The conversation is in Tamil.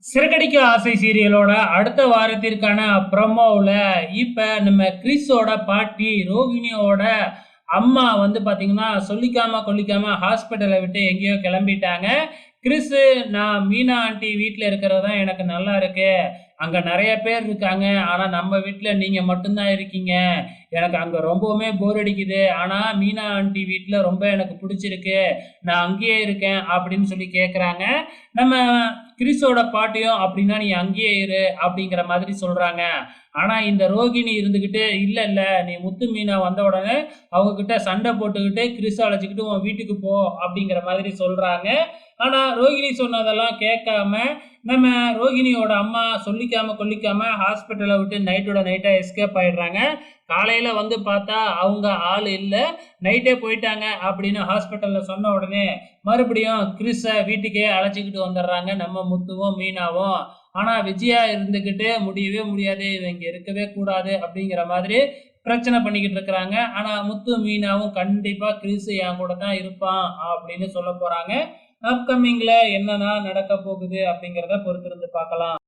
சிறகடிக்க ஆசை சீரியலோட அடுத்த வாரத்திற்கான ப்ரமோவுல இப்ப நம்ம கிறிஸோட பாட்டி ரோகிணியோட அம்மா வந்து பாத்தீங்கன்னா சொல்லிக்காம கொல்லிக்காம ஹாஸ்பிட்டலை விட்டு எங்கேயோ கிளம்பிட்டாங்க. கிறிஸ், நான் மீனா ஆண்டி வீட்ல இருக்கிறது தான் எனக்கு நல்லா இருக்கு. அங்க நிறைய பேர் இருக்காங்க. ஆனா நம்ம வீட்ல நீங்க மட்டும்தான் இருக்கீங்க. எனக்கு அங்க ரொம்பவுமே போர் அடிக்குது. ஆனா மீனா ஆண்டி வீட்ல ரொம்ப எனக்கு பிடிச்சிருக்கு. நான் அங்கேயே இருக்கேன் அப்படின்னு சொல்லி கேட்குறாங்க. நம்ம கிறிஸோட பாட்டியும் அப்படின்னா நீ அங்கேயே இரு அப்படிங்கிற மாதிரி சொல்றாங்க. ஆனா இந்த ரோகிணி இருந்துகிட்டு இல்ல இல்ல, நீ முத்து மீனா வந்த உடனே அவங்க கிட்ட சண்டை போட்டுக்கிட்டு கிறிஸ் அழைச்சிக்கிட்டு உன் வீட்டுக்கு போ அப்படிங்கிற மாதிரி சொல்றாங்க. ஆனா ரோகிணி சொன்னதெல்லாம் கேட்காம நம்ம ரோகிணியோட அம்மா சொல்லிக்காம கொல்லிக்காம ஹாஸ்பிட்டலை விட்டு நைட்டோட நைட்டா எஸ்கேப் ஆயிடுறாங்க. காலையில வந்து பார்த்தா அவங்க ஆள் இல்லை, நைட்டே போயிட்டாங்க அப்படின்னு ஹாஸ்பிட்டல்ல சொன்ன உடனே மறுபடியும் கிறிஸை வீட்டுக்கே அழைச்சிக்கிட்டு வந்துடுறாங்க நம்ம முத்துவும் மீனாவும். ஆனா விஜயா இருந்துகிட்டு முடியவே முடியாது, இவன் இங்க இருக்கவே கூடாது அப்படிங்கிற மாதிரி பிரச்சனை பண்ணிக்கிட்டு இருக்கிறாங்க. ஆனா முத்து மீனாவும் கண்டிப்பா கிறிஸ் என் கூட தான் இருப்பான் அப்படின்னு சொல்ல போறாங்க. அப்கமிங்ல என்னன்னா நடக்க போகுது அப்படிங்கிறத பொறுத்திருந்து பார்க்கலாம்.